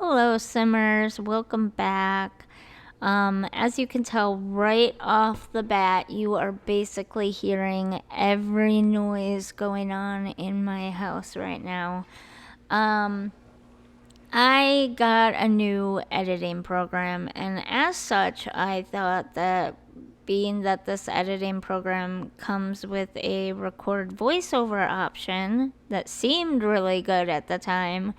Hello, Simmers. Welcome back. As you can tell right off the bat, you are basically hearing every noise going on in my house right now. Um, I got a new editing program, and as such, I thought that being that this editing program comes with a record voiceover option that seemed really good at the time,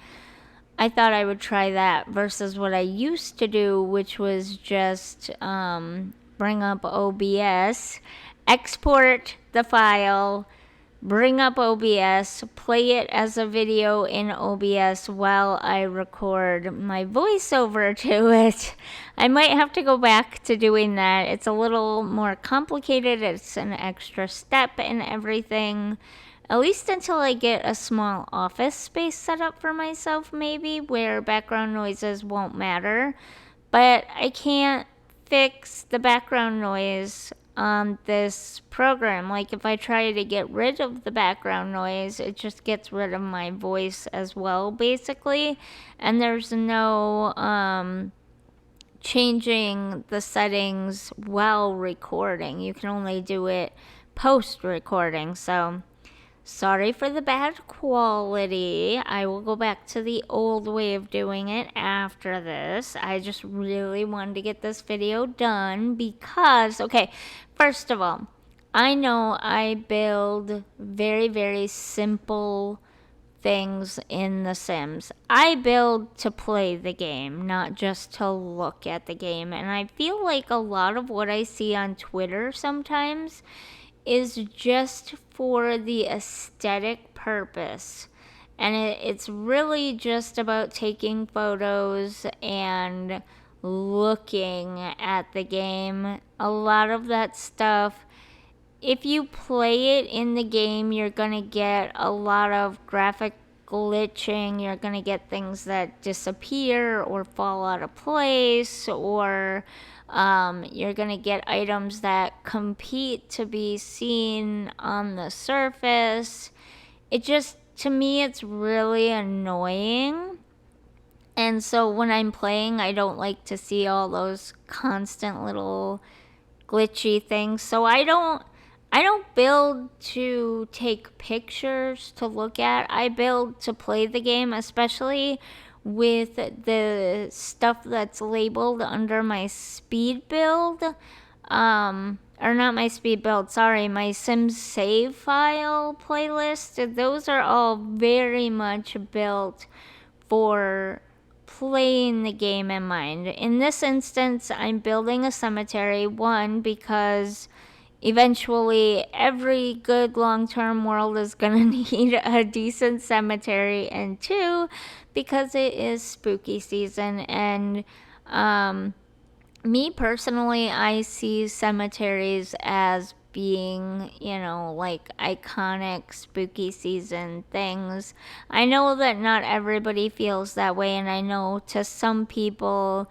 I thought I would try that versus what I used to do, which was just bring up OBS, export the file, bring up OBS, play it as a video in OBS while I record my voiceover to it. I might have to go back to doing that. It's a little more complicated, it's an extra step and everything. At least until I get a small office space set up for myself, maybe, where background noises won't matter. But I can't fix the background noise on this program. Like, if I try to get rid of the background noise, it just gets rid of my voice as well, basically. And there's no changing the settings while recording. You can only do it post recording. So sorry for the bad quality. I will go back to the old way of doing it after this. I just really wanted to get this video done because, okay, first of all, I know I build very, very simple things in The Sims. I build to play the game, not just to look at the game. And I feel like a lot of what I see on Twitter sometimes is just for the aesthetic purpose. And it's really just about taking photos and looking at the game. A lot of that stuff, if you play it in the game, you're going to get a lot of graphic glitching. You're going to get things that disappear or fall out of place, or you're going to get items that compete to be seen on the surface. It just, to me, it's really annoying. And so when I'm playing, I don't like to see all those constant little glitchy things. So I don't build to take pictures to look at. I build to play the game, especially with the stuff that's labeled under my speed build. Or not my speed build, sorry, my Sims save file playlist. Those are all very much built for playing the game in mind. In this instance, I'm building a cemetery, one, because eventually every good long-term world is going to need a decent cemetery, and two, because it is spooky season. And me personally, I see cemeteries as being, like iconic spooky season things. I know that not everybody feels that way, and I know to some people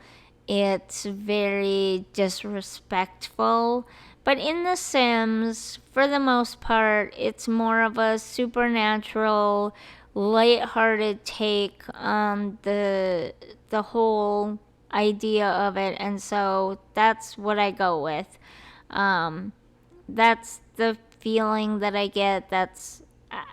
it's very disrespectful. But in The Sims, for the most part, it's more of a supernatural, lighthearted take on the whole idea of it, and so that's what I go with. Um, that's the feeling that I get.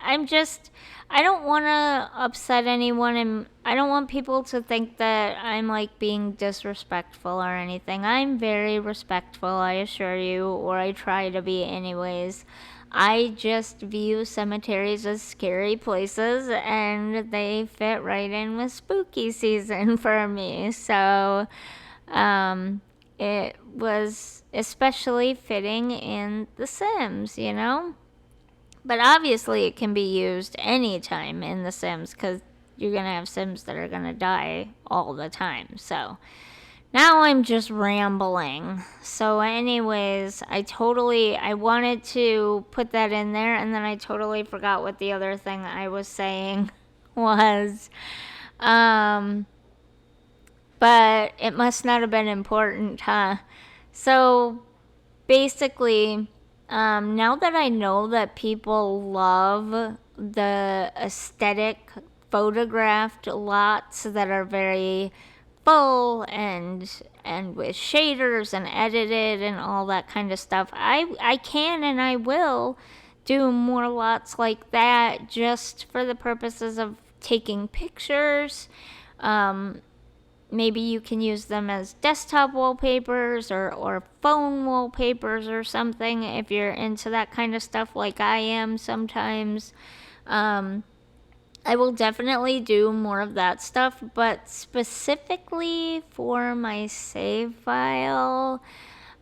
I'm just, I don't want to upset anyone, and I don't want people to think that I'm like being disrespectful or anything. I'm very respectful, I assure you, or I try to be anyways. I just view cemeteries as scary places, and they fit right in with spooky season for me. So, it was especially fitting in The Sims. But obviously, it can be used anytime in The Sims because you're going to have Sims that are going to die all the time. So now I'm just rambling. So, anyways, I wanted to put that in there, and then I totally forgot what the other thing I was saying was. Um, but it must not have been important, huh? So basically, now that I know that people love the aesthetic photographed lots that are very full and with shaders and edited and all that kind of stuff. I can and I will do more lots like that just for the purposes of taking pictures. Maybe you can use them as desktop wallpapers or phone wallpapers or something if you're into that kind of stuff like I am sometimes. I will definitely do more of that stuff, but specifically for my save file,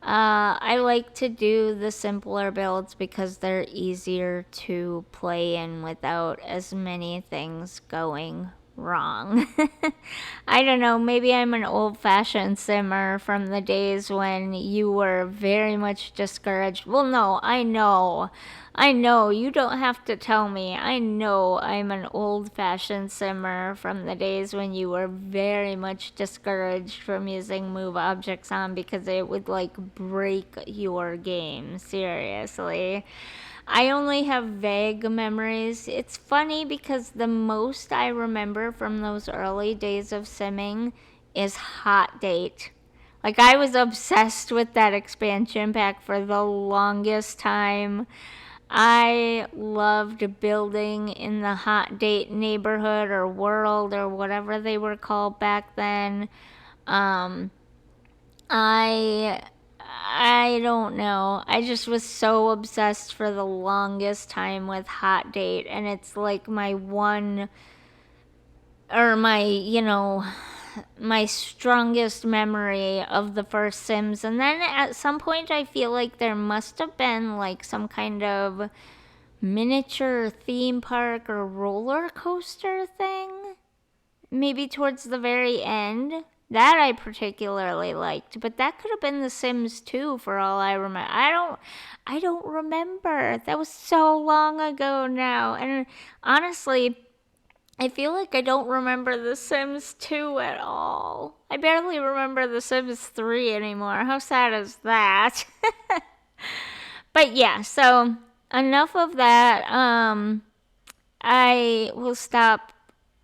I like to do the simpler builds because they're easier to play in without as many things going wrong. I don't know, maybe I'm an old-fashioned simmer from the days when you were very much discouraged. Well, no, I know, you don't have to tell me. I know I'm an old-fashioned simmer from the days when you were very much discouraged from using move objects on because it would like break your game, seriously. I only have vague memories. It's funny because the most I remember from those early days of simming is Hot Date. Like, I was obsessed with that expansion pack for the longest time. I loved building in the Hot Date neighborhood or world or whatever they were called back then. Um, I I don't know. I just was so obsessed for the longest time with Hot Date, and it's like my one or my strongest memory of the first Sims. And then at some point I feel like there must have been like some kind of miniature theme park or roller coaster thing, maybe towards the very end. That I particularly liked, but that could have been The Sims 2 for all I remember. I don't remember. That was so long ago now. And honestly, I feel like I don't remember The Sims 2 at all. I barely remember The Sims 3 anymore. How sad is that? But yeah, so enough of that. I will stop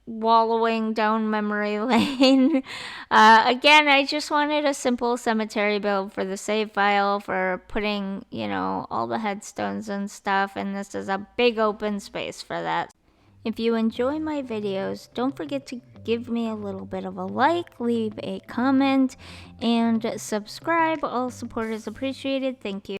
wallowing down memory lane. Again, I just wanted a simple cemetery build for the save file for putting, all the headstones and stuff, and this is a big open space for that. If you enjoy my videos, don't forget to give me a little bit of a like, leave a comment, and subscribe. All support is appreciated. Thank you.